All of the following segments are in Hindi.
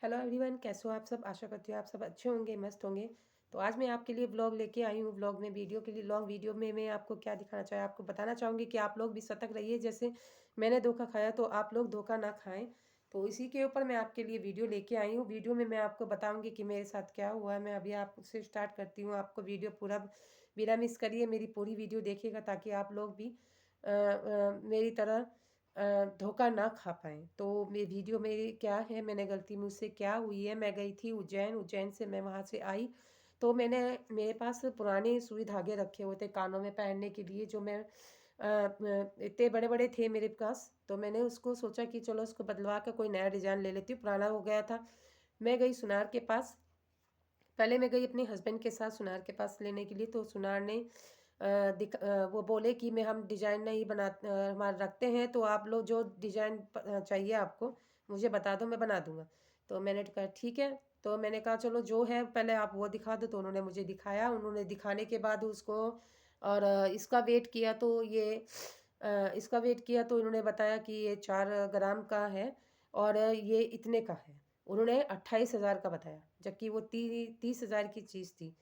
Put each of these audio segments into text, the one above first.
हेलो एवरीवन, कैसे हो आप सब। आशा करती हूँ आप सब अच्छे होंगे, मस्त होंगे। तो आज मैं आपके लिए व्लॉग लेके आई हूँ। व्लॉग में वीडियो के लिए लॉन्ग वीडियो में मैं आपको क्या दिखाना चाहे, आपको बताना चाहूँगी कि आप लोग भी सतर्क रहिए। जैसे मैंने धोखा खाया तो आप लोग धोखा ना खाएं। तो इसी के ऊपर मैं आपके लिए वीडियो लेके आई हूँ। वीडियो में मैं आपको बताऊँगी कि मेरे साथ क्या हुआ है। मैं अभी आपसे स्टार्ट करती हूँ। आपको वीडियो पूरा बिना मिस करिए मेरी पूरी वीडियो देखिएगा, ताकि आप लोग भी मेरी तरह धोखा ना खा पाएँ। तो ये वीडियो मेरी क्या है, मैंने गलती मुझसे क्या हुई है। मैं गई थी उज्जैन, उज्जैन से मैं वहाँ से आई, तो मेरे पास पुराने सुई धागे रखे हुए थे कानों में पहनने के लिए, जो मैं इतने बड़े-बड़े थे मेरे पास। तो मैंने उसको सोचा कि चलो उसको बदलवा के कोई नया डिज़ाइन ले लेती हूँ, पुराना हो गया था। मैं गई सुनार के पास। पहले मैं गई अपने हस्बैंड के साथ सुनार के पास लेने के लिए, तो सुनार ने वो बोले कि मैं हम डिज़ाइन नहीं हमारे रखते हैं, तो आप लोग जो डिज़ाइन चाहिए आपको मुझे बता दो, मैं बना दूँगा। तो मैंने कहा ठीक है। तो मैंने कहा चलो जो है पहले आप वो दिखा दो। तो उन्होंने मुझे दिखाया। उन्होंने दिखाने के बाद उसको और इसका वेट किया, तो इसका वेट किया तो इन्होंने बताया कि ये 4 ग्राम का है और ये इतने का है। उन्होंने 28,000 का बताया, जबकि वो 30,000 की चीज़ थी।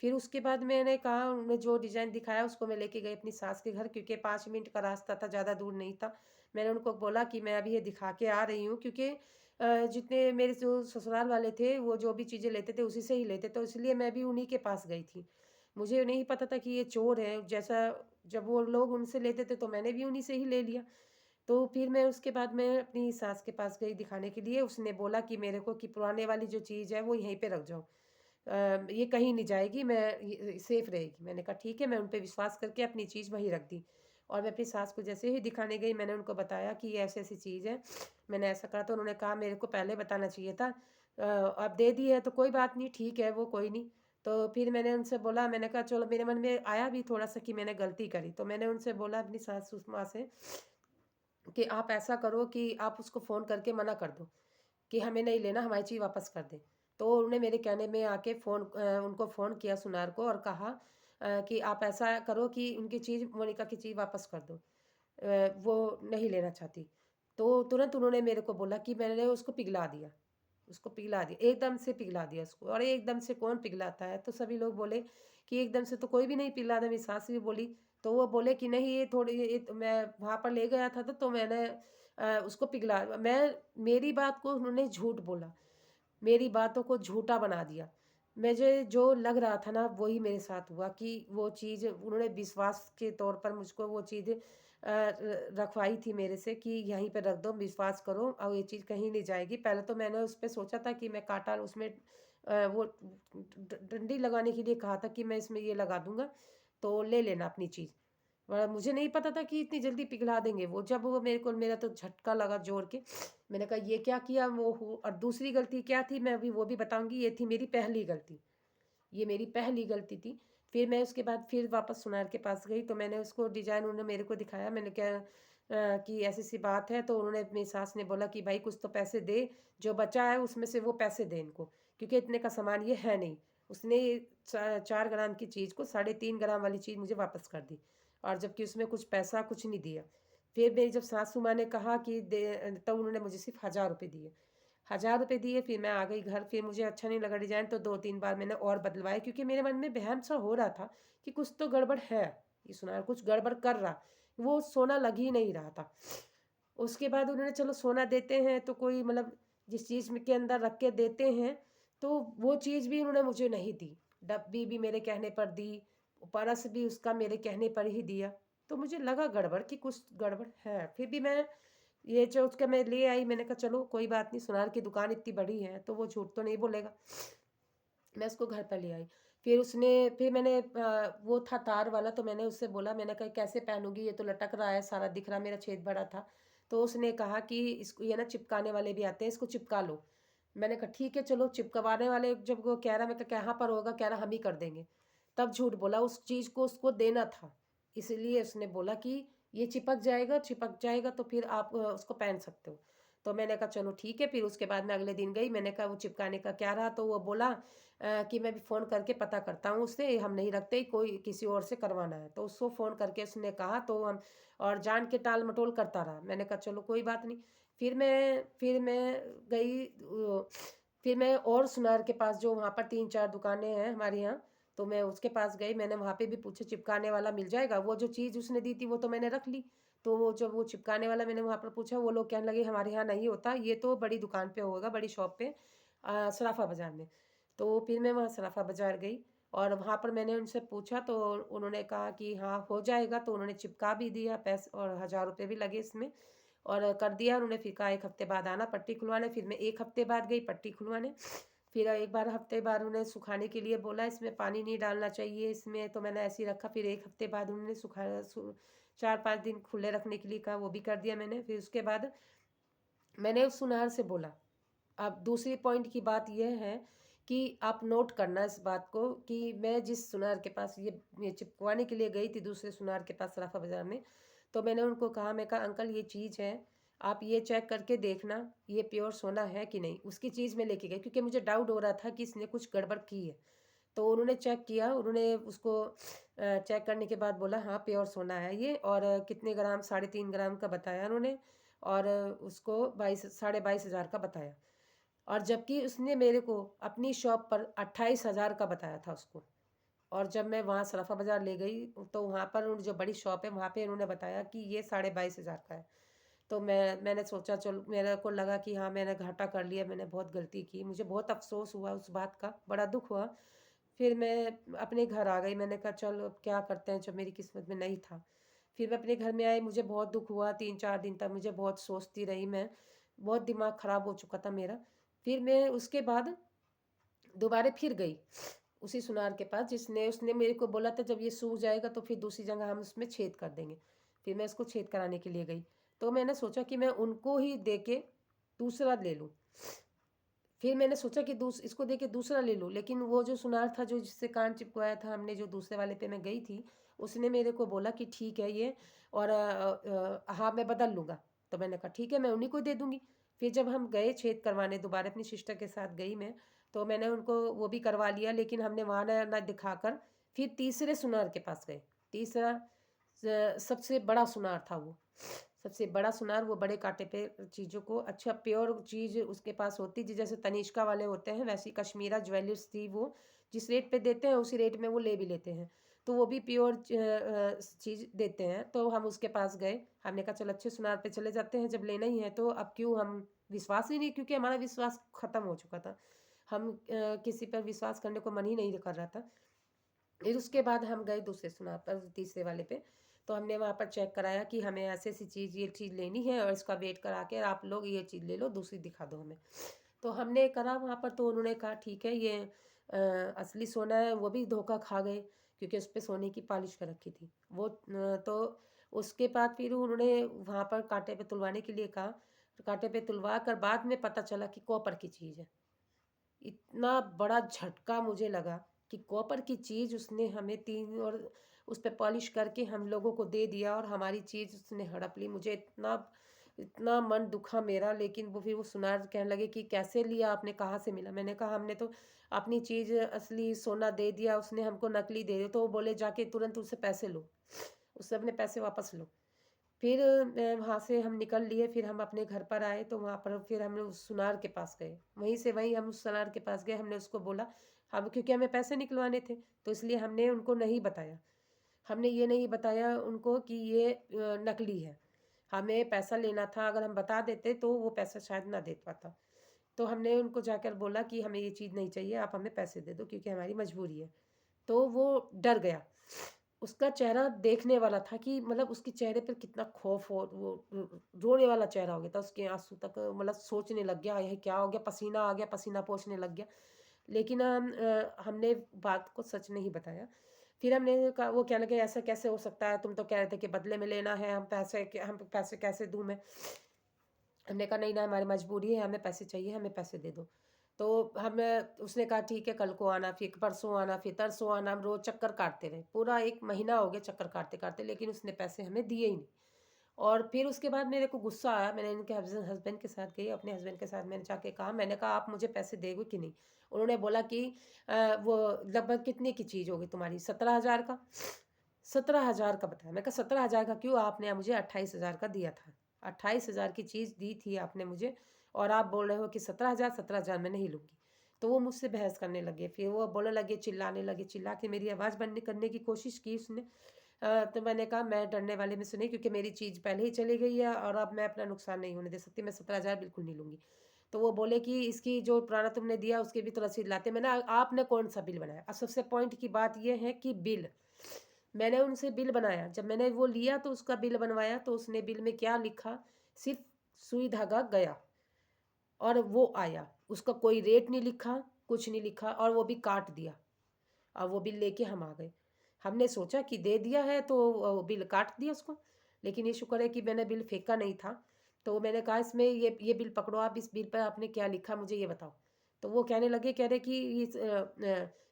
फिर उसके बाद मैंने कहा, उन्होंने जो डिज़ाइन दिखाया उसको मैं लेके गई अपनी सास के घर, क्योंकि 5 मिनट का रास्ता था, ज़्यादा दूर नहीं था। मैंने उनको बोला कि मैं अभी ये दिखा के आ रही हूँ, क्योंकि जितने मेरे जो ससुराल वाले थे वो जो भी चीज़ें लेते थे उसी से ही लेते, तो इसलिए मैं भी उन्हीं के पास गई थी। मुझे नहीं पता था कि ये चोर हैं, जैसा जब वो लोग उनसे लेते थे तो मैंने भी उन्हीं से ही ले लिया। तो फिर मैं उसके बाद मैं अपनी सास के पास गई दिखाने के लिए। उसने बोला कि मेरे को कि पुराने वाली जो चीज़ है वो यहीं पे रख जाओ। ये कहीं नहीं जाएगी, मैं ये सेफ रहेगी। मैंने कहा ठीक है, मैं उन पे विश्वास करके अपनी चीज़ वहीं रख दी। और मैं अपनी सास को जैसे ही दिखाने गई, मैंने उनको बताया कि ये ऐसी-ऐसी चीज़ है, मैंने ऐसा कहा। तो उन्होंने कहा मेरे को पहले बताना चाहिए था। अब दे दी है तो कोई बात नहीं, ठीक है वो कोई नहीं। तो फिर मैंने उनसे बोला, मैंने कहा चलो, मेरे मन में आया भी थोड़ा-सा कि मैंने गलती करी। तो मैंने उनसे बोला अपनी सास माँ से कि आप ऐसा करो कि आप उसको फ़ोन करके मना कर दो कि हमें नहीं लेना, हमारी चीज़ वापस कर दें। तो उन्होंने मेरे कहने में आके उनको फ़ोन किया सुनार को, और कहा कि आप ऐसा करो कि उनकी चीज़, मोनिका की चीज़ वापस कर दो। वो नहीं लेना चाहती। तो तुरंत उन्होंने मेरे को बोला कि मैंने उसको पिघला दिया। उसको पिघला दिया, एकदम से पिघला दिया उसको। और एकदम से कौन पिघलाता है? तो सभी लोग बोले कि एकदम से तो कोई भी नहीं पिघलाता। मेरी सास भी बोली। तो वो बोले कि नहीं, ये थोड़ी ये तो मैं वहाँ पर ले गया था तो मैंने उसको पिघला मेरी बात को उन्होंने झूठ बोला। मेरी बातों को झूठा बना दिया। मुझे जो लग रहा था ना वही मेरे साथ हुआ कि वो चीज़ उन्होंने विश्वास के तौर पर मुझको वो चीज़ रखवाई थी मेरे से कि यहीं पे रख दो, विश्वास करो और ये चीज़ कहीं नहीं जाएगी। पहले तो मैंने उस पे सोचा था कि मैं काँटा उसमें वो डंडी लगाने के लिए कहा था कि मैं इसमें ये लगा दूँगा, तो ले लेना अपनी चीज़। मुझे नहीं पता था कि इतनी जल्दी पिघला देंगे वो। जब वो मेरे को, मेरा तो झटका लगा ज़ोर के। मैंने कहा ये क्या किया वो हो। और दूसरी गलती क्या थी, मैं अभी वो भी बताऊँगी। ये थी मेरी पहली गलती। ये मेरी पहली गलती थी। फिर मैं उसके बाद फिर वापस सुनार के पास गई, तो मैंने उसको डिज़ाइन उन्होंने मेरे को दिखाया। मैंने कहा कि ऐसी-ऐसी बात है। तो उन्होंने, मेरी सास ने बोला कि भाई कुछ तो पैसे दे, जो बचा है उसमें से वो पैसे दे इनको, क्योंकि इतने का सामान ये है नहीं। उसने 4 ग्राम की चीज़ को 3.5 ग्राम वाली चीज़ मुझे वापस कर दी, और जबकि उसमें कुछ पैसा कुछ नहीं दिया। फिर मेरी जब सासू माँ ने कहा कि दे, तब उन्होंने मुझे सिर्फ़ ₹1000 दिए। ₹1000 दिए, फिर मैं आ गई घर। फिर मुझे अच्छा नहीं लगा डिज़ाइन, तो 2-3 बार मैंने और बदलवाए, क्योंकि मेरे मन में वहम-सा हो रहा था कि कुछ तो गड़बड़ है। ये सुनार कुछ गड़बड़ कर रहा। वो सोना लग ही नहीं रहा था। उसके बाद उन्होंने, चलो सोना देते हैं तो कोई मतलब जिस चीज़ में के अंदर रख के देते हैं, तो वो चीज़ भी उन्होंने मुझे नहीं दी। डब्बी भी मेरे कहने पर दी, पर्स भी उसका मेरे कहने पर ही दिया। तो मुझे लगा गड़बड़ कि कुछ गड़बड़ है। फिर भी मैं ये जो उसका मैं ले आई, मैंने कहा चलो कोई बात नहीं, सुनार की दुकान इतनी बड़ी है तो वो झूठ तो नहीं बोलेगा। मैं उसको घर पर ले आई। फिर मैंने वो था तार वाला, तो मैंने उससे बोला, मैंने कहा कैसे पहनूँगी, ये तो लटक रहा है, सारा दिख रहा, मेरा छेद बड़ा था। तो उसने कहा कि इसको ये ना चिपकाने वाले भी आते हैं, इसको चिपका लो। मैंने कहा ठीक है चलो, चिपकवाने वाले जब वो कह रहा, मैं कहा कहाँ पर होगा, कह रहा हम ही कर देंगे। तब झूठ बोला, उस चीज़ को उसको देना था। इसलिए उसने बोला कि ये चिपक जाएगा तो फिर आप उसको पहन सकते हो। तो मैंने कहा चलो ठीक है। फिर उसके बाद मैं अगले दिन गई, मैंने कहा वो चिपकाने का क्या रहा, तो वो बोला कि मैं भी फ़ोन करके पता करता हूँ उससे, हम नहीं रखते, कोई किसी और से करवाना है। तो उसको फ़ोन करके उसने कहा, तो हम और जान के टाल-मटोल करता रहा। मैंने कहा चलो कोई बात नहीं। फिर मैं गई फिर मैं और सुनार के पास, जो वहाँ पर 3-4 दुकानें हैं हमारे यहाँ, तो मैं उसके पास गई, मैंने वहाँ पे भी पूछा चिपकाने वाला मिल जाएगा? वो जो चीज़ उसने दी थी वो तो मैंने रख ली, तो वो जब वो चिपकाने वाला मैंने वहाँ पर पूछा, वो लोग कहने लगे हमारे यहाँ नहीं होता, ये तो बड़ी दुकान पे होगा, बड़ी शॉप पे, सराफा बाज़ार में। तो फिर मैं वहाँ सराफा बाज़ार गई और वहाँ पर मैंने उनसे पूछा, तो उन्होंने कहा कि हाँ, हो जाएगा, तो उन्होंने चिपका भी दिया, और ₹1000 भी लगे इसमें, और कर दिया। उन्होंने फिर कहा 1 हफ्ते बाद आना पट्टी खुलवाने, फिर मैं 1 हफ्ते बाद गई पट्टी खुलवाने। फिर एक बार हफ्ते बाद उन्हें सुखाने के लिए बोला, इसमें पानी नहीं डालना चाहिए इसमें, तो मैंने ऐसे ही रखा। फिर 1 हफ्ते बाद उन्होंने 4-5 दिन खुले रखने के लिए कहा, वो भी कर दिया मैंने। फिर उसके बाद मैंने उस सुनार से बोला, अब दूसरी पॉइंट की बात ये है कि आप नोट करना इस बात को, कि मैं जिस सुनार के पास ये चिपकवाने के लिए गई थी, दूसरे सुनार के पास सराफा बाज़ार में, तो मैंने उनको कहा, मैं कहा अंकल ये चीज़ है, आप ये चेक करके देखना ये प्योर सोना है कि नहीं। उसकी चीज़ मैं लेके गई क्योंकि मुझे डाउट हो रहा था कि इसने कुछ गड़बड़ की है। तो उन्होंने चेक किया, उन्होंने उसको चेक करने के बाद बोला हाँ प्योर सोना है ये, और कितने ग्राम, 3.5 ग्राम का बताया उन्होंने, और उसको 22,500 का बताया। और जबकि उसने मेरे को अपनी शॉप पर 28,000 का बताया था उसको। और जब मैं वहाँ सराफा बाज़ार ले गई, तो वहाँ पर जो बड़ी शॉप है वहाँ पे उन्होंने बताया कि ये 22,500 का है। तो मैंने सोचा, चलो, मेरे को लगा कि हाँ मैंने घाटा कर लिया, मैंने बहुत गलती की, मुझे बहुत अफ़सोस हुआ उस बात का, बड़ा दुःख हुआ। फिर मैं अपने घर आ गई, मैंने कहा चलो अब क्या करते हैं, जब मेरी किस्मत में नहीं था। फिर मैं अपने घर में आई, मुझे बहुत दुःख हुआ, 3-4 दिन तक मुझे बहुत सोचती रही मैं, बहुत दिमाग ख़राब हो चुका था मेरा। फिर मैं उसके बाद दोबारा फिर गई, उसी सुनार के पास, जिसने उसने मेरे को बोला था जब ये सूख जाएगा तो फिर दूसरी जगह हम उसमें छेद कर देंगे। फिर मैं इसको छेद कराने के लिए गई, तो मैंने सोचा कि मैं उनको ही दे के दूसरा ले लूँ। फिर मैंने सोचा कि इसको दे के दूसरा ले लूँ, लेकिन वो जो सुनार था, जो जिससे कान चिपकवाया था हमने, जो दूसरे वाले पे मैं गई थी, उसने मेरे को बोला कि ठीक है ये, और हाँ मैं बदल लूँगा। तो मैंने कहा ठीक है, मैं उन्हीं को दे दूँगी। फिर जब हम गए छेद करवाने दोबारा, अपनी सिस्टर के साथ गई मैं, तो मैंने उनको वो भी करवा लिया, लेकिन हमने वहाँ ना दिखाकर फिर तीसरे सुनार के पास गए। तीसरा सबसे बड़ा सुनार था वो। सबसे बड़ा सुनार, वो बड़े काँटे पे चीज़ों को, अच्छा प्योर चीज़ उसके पास होती थी, जैसे तनिष्का वाले होते हैं, वैसी कश्मीरा ज्वेलर्स थी वो। जिस रेट पे देते हैं उसी रेट में वो ले भी लेते हैं। तो वो भी प्योर चीज़ देते हैं। तो हम उसके पास गए, हमने कहा चलो अच्छे सुनार पे चले जाते हैं, जब लेना ही है तो अब क्यों हम, विश्वास ही नहीं, क्योंकि हमारा विश्वास ख़त्म हो चुका था। हम किसी पर विश्वास करने को मन ही नहीं कर रहा था। फिर उसके बाद हम गए दूसरे सुनार पर, तीसरे वाले पे। तो हमने वहाँ पर चेक कराया कि हमें ऐसी-ऐसी चीज़, ये चीज़ लेनी है, और इसका वेट करा के आप लोग ये चीज़ ले लो, दूसरी दिखा दो हमें। तो हमने करा वहाँ पर, तो उन्होंने कहा ठीक है ये असली सोना है। वो भी धोखा खा गए, क्योंकि उस पे सोने की पॉलिश कर रखी थी। वो तो उसके बाद फिर उन्होंने वहाँ पर काँटे पे तुलवाने के लिए कहा। तो काँटे पे तुलवा कर बाद में पता चला कि कॉपर की चीज़ है। इतना बड़ा झटका मुझे लगा कि कॉपर की चीज़ उसने हमें 3, और उस पे पॉलिश करके हम लोगों को दे दिया, और हमारी चीज़ उसने हड़प ली। मुझे इतना इतना मन दुखा मेरा। लेकिन वो फिर वो सुनार कहने लगे कि कैसे लिया आपने, कहाँ से मिला? मैंने कहा हमने तो अपनी चीज़ असली सोना दे दिया, उसने हमको नकली दे दिया। तो वो बोले जाके तुरंत उससे पैसे लो, उससे अपने पैसे वापस लो। फिर वहाँ से हम निकल लिए, फिर हम अपने घर पर आए, तो वहाँ पर फिर हम उस सुनार के पास गए। वहीं हम उस सुनार के पास गए, हमने उसको बोला, हम, क्योंकि हमें पैसे निकलवाने थे, तो इसलिए हमने उनको नहीं बताया। हमने ये नहीं बताया उनको कि ये नकली है। हमें पैसा लेना था, अगर हम बता देते तो वो पैसा शायद ना दे पाता। तो हमने उनको जाकर बोला कि हमें ये चीज़ नहीं चाहिए, आप हमें पैसे दे दो, क्योंकि हमारी मजबूरी है। तो वो डर गया। उसका चेहरा देखने वाला था, कि मतलब उसके चेहरे पर कितना खौफ, और वो रोने वाला चेहरा हो गया था, उसके आँसू तक, मतलब सोचने लग गया ये क्या हो गया, पसीना आ गया, पसीना पोंछने लग गया। लेकिन हमने बात को सच नहीं बताया। फिर हमने कहा, वो कहने लगे ऐसा कैसे हो सकता है? तुम तो कह रहे थे कि बदले में लेना है, हम पैसे कैसे दूँ मैं? हमने कहा नहीं ना, हमारी मजबूरी है, हमें पैसे चाहिए, हमें पैसे दे दो। तो हम उसने कहा ठीक है कल को आना, फिर परसों आना, फिर तरसों आना, हम रोज़ चक्कर काटते रहे। पूरा 1 महीना हो गया चक्कर काटते-काटते, लेकिन उसने पैसे हमें दिए ही नहीं। और फिर उसके बाद मेरे को गुस्सा आया, मैंने इनके हस्बैंड के साथ गई, अपने हस्बैंड के साथ मैंने जाके कहा, मैंने कहा आप मुझे पैसे देंगे कि नहीं? उन्होंने बोला कि वो लगभग कितने की चीज़ होगी तुम्हारी? 17,000 का। 17,000 का बताया। मैं कहा 17,000 का क्यों? आपने मुझे 28,000 का दिया था। 28,000 की चीज़ दी थी आपने मुझे, और आप बोल रहे हो कि 17,000 मैं नहीं लूँगी। तो वो मुझसे बहस करने लगे, फिर वो बोलने लगे, चिल्लाने लगे, चिल्ला के मेरी आवाज़ बंद करने की कोशिश की उसने। तो मैंने कहा मैं डरने वाले में से नहीं, क्योंकि मेरी चीज़ पहले ही चली गई है और अब मैं अपना नुकसान नहीं होने दे सकती, मैं 17,000 बिल्कुल नहीं लूँगी। तो वो बोले कि इसकी जो पुराना तुमने दिया उसकी भी तो रसीद लाते। मैंने आपने कौन-सा बिल बनाया? अब सबसे पॉइंट की बात ये है कि बिल, मैंने उनसे बिल बनाया, जब मैंने वो लिया तो उसका बिल बनवाया तो उसने बिल में क्या लिखा, सिर्फ़ सुई धागा गया और वो आया। उसका कोई रेट नहीं लिखा, कुछ नहीं लिखा और वो भी काट दिया। अब वो बिल लेके हम आ गए। हमने सोचा कि दे दिया है तो बिल काट दिया उसको, लेकिन ये शुक्र है कि मैंने बिल फेंका नहीं था। तो मैंने कहा इसमें ये बिल पकड़ो आप, इस बिल पर आपने क्या लिखा मुझे ये बताओ। तो वो कहने लगे, कह रहे कि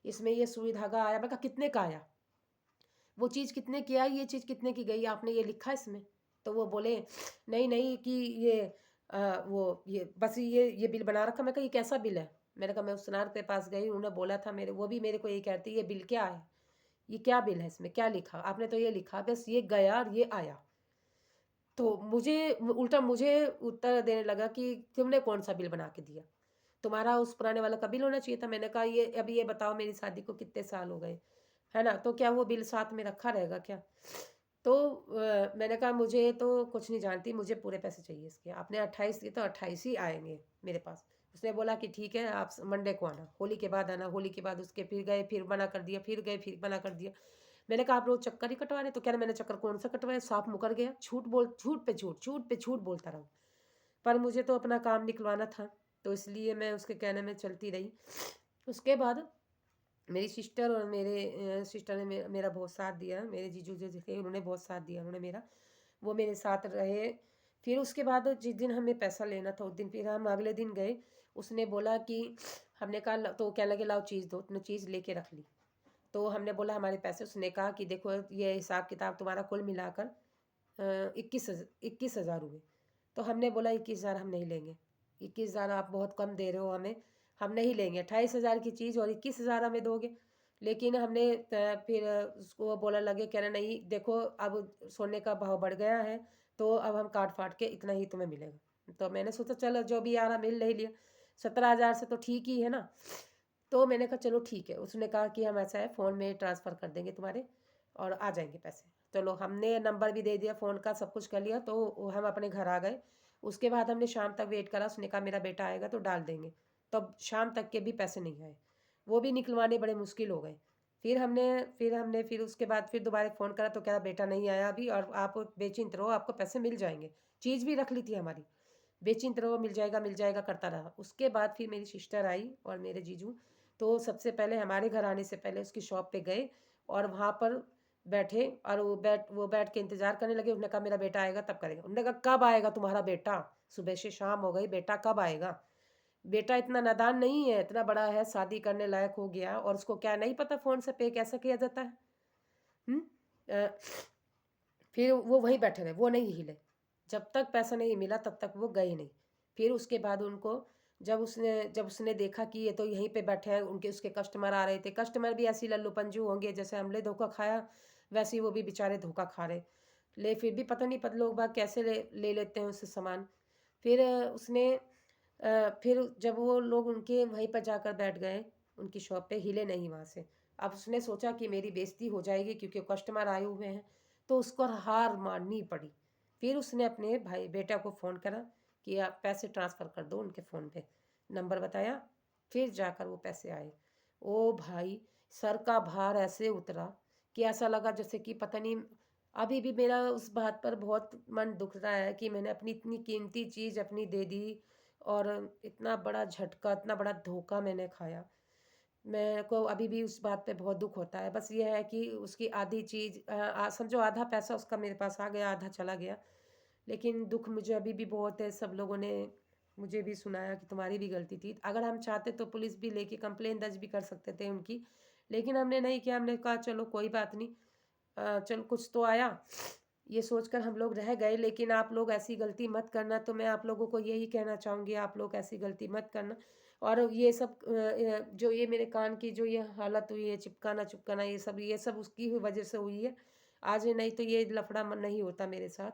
इसमें ये सुई धागा आया। मैं कहा कितने का आया? वो चीज़ कितने की आई, ये चीज़ कितने की गई, आपने ये लिखा इसमें? तो वो बोले नहीं, नहीं कि ये वो ये बस ये बिल बना रखा। मैं कहा ये कैसा बिल है? मैंने कहा मैं उस सुनार के पास गई, उन्होंने बोला था मेरे, वो भी मेरे को यही कहती है ये बिल क्या है? ये क्या बिल है, इसमें क्या लिखा? आपने तो ये लिखा बस ये गया और ये आया। तो मुझे उल्टा मुझे उत्तर देने लगा कि तुमने कौन-सा बिल बना के दिया? तुम्हारा उस पुराने वाला का बिल होना चाहिए था। मैंने कहा ये अभी ये बताओ मेरी शादी को कितने साल हो गए, है ना? तो क्या वो बिल साथ में रखा रहेगा क्या? तो मैंने कहा मुझे तो कुछ नहीं जानती, मुझे पूरे पैसे चाहिए इसके। आपने 28 दिए तो 28 ही आएँगे मेरे पास। उसने बोला कि ठीक है आप मंडे को आना, होली के बाद आना। होली के बाद उसके फिर गए, फिर मना कर दिया, फिर गए, फिर मना कर दिया। मैंने कहा आप रोज़ चक्कर ही कटवा रहे हैं? तो कह रहे मैंने चक्कर कौन-सा कटवाया, साफ मुकर गया। झूठ पे झूठ बोलता रहा। पर मुझे तो अपना काम निकलवाना था, तो इसलिए मैं उसके कहने में चलती रही। उसके बाद मेरी सिस्टर और मेरे सिस्टर ने मेरा बहुत साथ दिया, मेरे जीजू जो थे उन्होंने बहुत साथ दिया उन्होंने मेरा, वो मेरे साथ रहे। फिर उसके बाद जिस दिन हमें पैसा लेना था उस दिन फिर हम अगले दिन गए, उसने बोला कि हमने कहा ल तो कहने लगे लाओ चीज़ दो, उसने चीज़ लेके रख ली। तो हमने बोला हमारे पैसे, उसने कहा कि देखो ये हिसाब-किताब तुम्हारा कुल मिलाकर 21,000 हुए। तो हमने बोला 21,000 हम नहीं लेंगे, 21,000 आप बहुत कम दे रहे हो हमें, हम नहीं लेंगे। 28,000 की चीज़ और 21,000 हमें दोगे? लेकिन हमने फिर उसको बोलने लगे, कह रहे नहीं देखो अब सोने का भाव बढ़ गया है, तो अब हम काट-फाट के इतना ही तुम्हें मिलेगा। तो मैंने सोचा चलो जो भी आ रहा मिल ले लिया, 17,000 से तो ठीक ही है ना। तो मैंने कहा चलो ठीक है। उसने कहा कि हम ऐसा है फ़ोन में ट्रांसफ़र कर देंगे तुम्हारे और आ जाएँगे पैसे। चलो हमने नंबर भी दे दिया फ़ोन का, सब कुछ कर लिया तो हम अपने घर आ गए। उसके बाद हमने शाम तक वेट करा, उसने कहा मेरा बेटा आएगा तो डाल देंगे। तब शाम तक के भी पैसे नहीं आए। वो भी निकलवाने बड़े मुश्किल हो गए। फिर उसके बाद फिर दोबारा फ़ोन करा तो कह रहा बेटा नहीं आया अभी और आप बेचिंत रहो, आपको पैसे मिल जाएँगे। चीज़ भी रख ली थी हमारी। बेचिंत रहो, मिल जाएगा करता रहा। उसके बाद फिर मेरी सिस्टर आई और मेरे जीजू, तो सबसे पहले हमारे घर आने से पहले उसकी शॉप पे गए और वहाँ पर बैठे और वो बैठ के इंतज़ार करने लगे। उसने कहा मेरा बेटा आएगा तब करेगा। उन्होंने कहा कब आएगा तुम्हारा बेटा? सुबह से शाम हो गई, बेटा कब आएगा? बेटा इतना नादान नहीं है, इतना बड़ा है, शादी करने लायक हो गया और उसको क्या नहीं पता फ़ोन से पे कैसे किया जाता है? हुँ? अ फिर वो वहीं बैठे रहे, वो नहीं हिले। जब तक पैसा नहीं मिला तब तक वो गए नहीं। फिर उसके बाद उनको जब उसने देखा कि ये तो यहीं पे बैठे हैं, उनके उसके कस्टमर आ रहे थे। कस्टमर भी ऐसे ही लल्लू-पंजू होंगे जैसे हमने धोखा खाया, वैसे ही वो भी बेचारे धोखा खा रहे। फिर भी पता नहीं लोग बाग कैसे ले लेते हैं उससे सामान। फिर फिर जब वो लोग उनके वहीं पर जाकर बैठ गए, उनकी शॉप पे हिले नहीं वहाँ से। अब उसने सोचा कि मेरी बेइज़्ज़ती हो जाएगी क्योंकि कस्टमर आए हुए हैं। तो उसको हार माननी पड़ी। फिर उसने अपने भाई बेटा को फ़ोन करा कि आप पैसे ट्रांसफ़र कर दो उनके फ़ोन पे। नंबर बताया, फिर जाकर वो पैसे आए। ओ भाई! सर का भार ऐसे उतरा कि ऐसा लगा जैसे कि पता नहीं, अभी भी मेरा उस बात पर बहुत मन दुख रहा है कि मैंने अपनी इतनी कीमती चीज़ अपनी दे दी और इतना बड़ा झटका, इतना बड़ा धोखा मैंने खाया। मेरे को अभी भी उस बात पे बहुत दुःख होता है। बस ये है कि उसकी आधी चीज़ समझो आधा पैसा उसका मेरे पास आ गया, आधा चला गया। लेकिन दुःख मुझे अभी भी बहुत है। सब लोगों ने मुझे भी सुनाया कि तुम्हारी भी गलती थी। अगर हम चाहते तो पुलिस भी लेके कंप्लेन दर्ज भी कर सकते थे उनकी। लेकिन हमने नहीं किया, हमने कहा चलो कोई बात नहीं। चलो कुछ तो आया, ये सोचकर हम लोग रह गए। लेकिन आप लोग ऐसी गलती मत करना, तो मैं आप लोगों को यही कहना चाहूँगी आप लोग ऐसी गलती मत करना। और ये सब जो ये मेरे कान की जो ये हालत हुई है, चिपकाना-चुपकाना ये सब उसकी ही वजह से हुई है। आज नहीं तो ये लफड़ा नहीं होता मेरे साथ।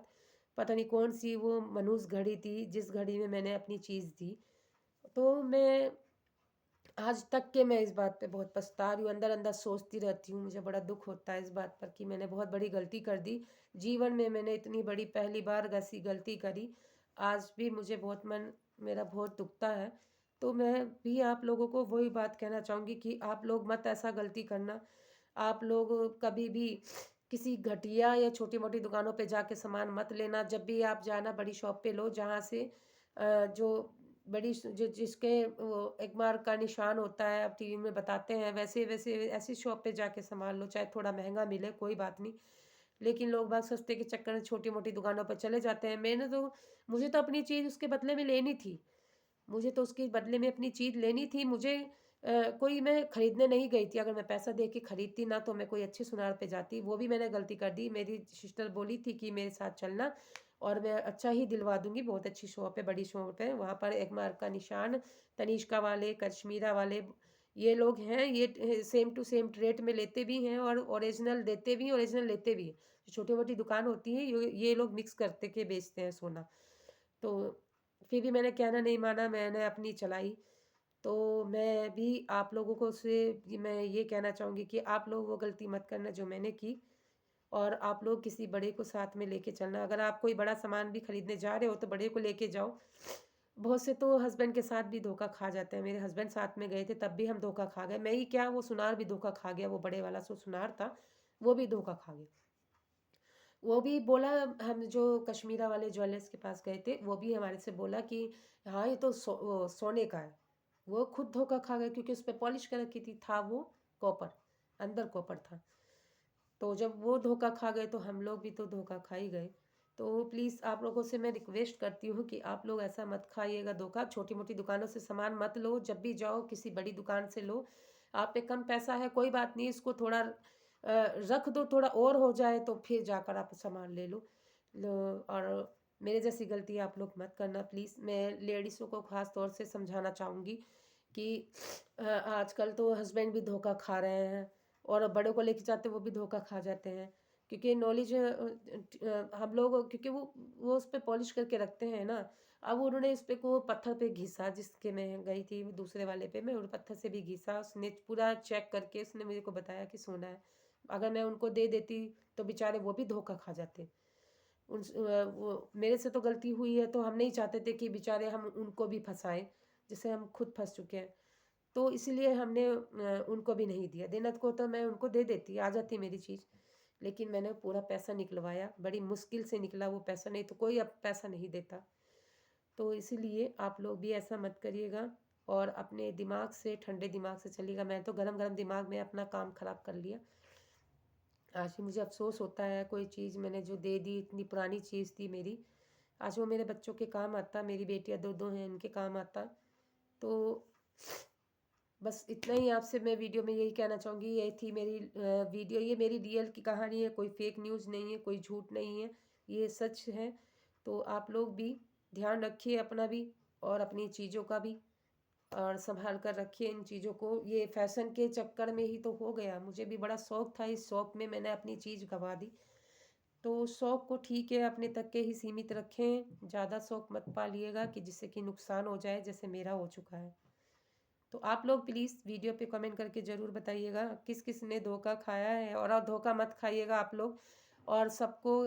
पता नहीं कौन-सी वो मनहूस घड़ी थी, जिस घड़ी में मैंने अपनी चीज़ दी। तो मैं आज तक के मैं इस बात पे बहुत पछता रही हूँ, अंदर-अंदर सोचती रहती हूँ, मुझे बड़ा दुःख होता है इस बात पर कि मैंने बहुत बड़ी गलती कर दी। जीवन में मैंने इतनी बड़ी पहली बार ऐसी गलती करी, आज भी मुझे बहुत मन मेरा बहुत दुखता है। तो मैं भी आप लोगों को वही बात कहना चाहूँगी कि आप लोग मत ऐसा गलती करना। आप लोग कभी भी किसी घटिया या छोटी-मोटी दुकानों पे जाके सामान मत लेना। जब भी आप जाना बड़ी शॉप पे लो जहाँ से जो बड़ी स जो जिसके वो एगमार्क का निशान होता है, अब टीवी में बताते हैं, वैसे-वैसे ऐसी शॉप पे जाके सामान लो, चाहे थोड़ा महँगा मिले, कोई बात नहीं। लेकिन लोग बाग सस्ते के चक्कर में छोटी-मोटी दुकानों पर चले जाते हैं। मुझे तो अपनी चीज़ उसके बदले में लेनी थी। मुझे तो उसके बदले में अपनी चीज़ लेनी थी। मुझे कोई मैं खरीदने नहीं गई थी। अगर मैं पैसा दे के खरीदती ना तो मैं कोई अच्छे सुनार पे जाती। वो भी मैंने गलती कर दी। मेरी सिस्टर बोली थी कि मेरे साथ चलना और मैं अच्छा ही दिलवा दूँगी। बहुत अच्छी शॉप है, बड़ी शॉप है। वहाँ पर एगमार्क का निशान, तनिष्का वाले, कश्मीरा वाले ये लोग हैं। ये सेम टू सेम रेट में लेते भी हैं और ओरिजिनल देते भी हैं, ओरिजिनल लेते भी हैं। जो छोटी-मोटी दुकान होती है ये लोग मिक्स करते के बेचते हैं सोना। तो फिर भी मैंने कहना नहीं माना, मैंने अपनी चलाई। तो मैं भी आप लोगों को से मैं ये कहना चाहूँगी कि आप लोग वो गलती मत करना जो मैंने की और आप लोग किसी बड़े को साथ में लेके चलना। अगर आप कोई बड़ा सामान भी खरीदने जा रहे हो तो बड़े को लेके जाओ। बहुत से तो हस्बैंड के साथ भी धोखा खा जाते हैं। मेरे हस्बैंड साथ में गए थे तब भी हम धोखा खा गए। मैं ही क्या वो सुनार भी धोखा खा गया, वो बड़े वाला सुनार था, वो भी धोखा खा गया। वो भी बोला हम जो कश्मीरा वाले ज्वेलर्स के पास गए थे, वो भी हमारे से बोला कि हाँ, ये तो सोने का है। वो खुद धोखा खा गए क्योंकि उसपे पॉलिश कर रखी थी, था वो कॉपर, अंदर कॉपर था। तो जब वो धोखा खा गए तो हम लोग भी तो धोखा खा ही गए। तो प्लीज़ आप लोगों से मैं रिक्वेस्ट करती हूँ कि आप लोग ऐसा मत खाइएगा धोखा, छोटी-मोटी दुकानों से सामान मत लो, जब भी जाओ किसी बड़ी दुकान से लो। आप पे कम पैसा है कोई बात नहीं, इसको थोड़ा रख दो, थोड़ा और हो जाए तो फिर जाकर आप सामान ले लो। लो और मेरे जैसी गलती आप लोग मत करना प्लीज़। मैं लेडीज़ों को ख़ास तौर से समझाना चाहूँगी कि आजकल तो हस्बैंड भी धोखा खा रहे हैं और बड़ों को लेके जाते वो भी धोखा खा जाते हैं। क्योंकि नॉलेज हम लोग क्योंकि वो उस पे पॉलिश करके रखते हैं ना, अब उन्होंने इस पे को पत्थर पे घिसा जिसके मैं गई थी दूसरे वाले पे मैं और पत्थर से भी घिसा, उसने पूरा चेक करके उसने मेरे को बताया कि सोना है। अगर मैं उनको दे देती तो बेचारे वो भी धोखा खा जाते। वो मेरे से तो गलती हुई है तो हम नहीं चाहते थे कि बेचारे हम उनको भी फँसाएँ, जैसे हम खुद फँस चुके हैं। तो इसलिए हमने उनको भी नहीं दिया, देना को तो मैं उनको दे देती, आ जाती मेरी चीज़। लेकिन मैंने पूरा पैसा निकलवाया, बड़ी मुश्किल से निकला वो पैसा, नहीं तो कोई अब पैसा नहीं देता। तो इसीलिए आप लोग भी ऐसा मत करिएगा और अपने दिमाग से ठंडे दिमाग से चलिएगा। मैं तो गरम-गरम दिमाग में अपना काम ख़राब कर लिया। आज भी मुझे अफ़सोस होता है कोई चीज़ मैंने जो दे दी, इतनी पुरानी चीज़ थी मेरी, आज वो मेरे बच्चों के काम आता, मेरी बेटियाँ 2-2 हैं, इनके काम आता। तो बस इतना ही आपसे मैं वीडियो में यही कहना चाहूँगी, ये थी मेरी वीडियो, ये मेरी रियल की कहानी है, कोई फ़ेक न्यूज़ नहीं है, कोई झूठ नहीं है, ये सच है। तो आप लोग भी ध्यान रखिए अपना भी और अपनी चीज़ों का भी और सँभाल कर रखिए इन चीज़ों को। ये फ़ैशन के चक्कर में ही तो हो गया, मुझे भी बड़ा शौक था, इस शौक में मैंने अपनी चीज़ गँवा दी। तो शौक को ठीक है अपने तक के ही सीमित रखें, ज़्यादा शौक मत पालिएगा कि जिससे कि नुकसान हो जाए, जैसे मेरा हो चुका है। तो आप लोग प्लीज़ वीडियो पे कमेंट करके ज़रूर बताइएगा किस-किस ने धोखा खाया है और धोखा मत खाइएगा आप लोग और सबको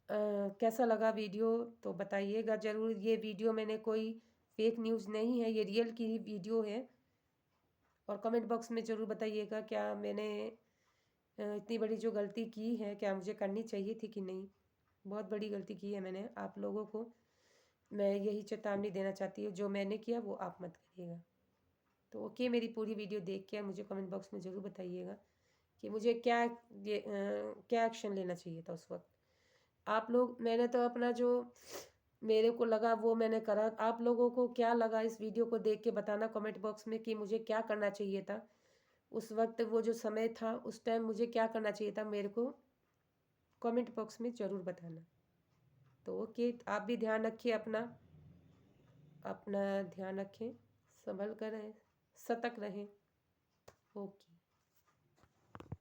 कैसा लगा वीडियो तो बताइएगा ज़रूर। ये वीडियो मैंने कोई फ़ेक न्यूज़ नहीं है, ये रियल की ही वीडियो है और कमेंट बॉक्स में ज़रूर बताइएगा क्या मैंने इतनी बड़ी जो गलती की है, क्या मुझे करनी चाहिए थी कि नहीं? बहुत बड़ी गलती की है मैंने, आप लोगों को मैं यही चेतावनी देना चाहती हूँ, जो मैंने किया वो आप मत करिएगा। तो ओके, मेरी पूरी वीडियो देख के मुझे कमेंट बॉक्स में ज़रूर बताइएगा कि मुझे क्या एक्शन लेना चाहिए था उस वक़्त। आप लोग मैंने तो अपना जो मेरे को लगा वो मैंने करा। आप लोगों को क्या लगा इस वीडियो को देख के बताना कमेंट बॉक्स में कि मुझे क्या करना चाहिए था। उस वक़्त वो जो समय था, उस टाइम मुझे क्या करना चाहिए था मेरे को कमेंट बॉक्स में ज़रूर बताना। तो ओके, आप भी ध्यान रखिए अपना, अपना ध्यान रखें, सँभल कर रहें, सतर्क रहें। ओके।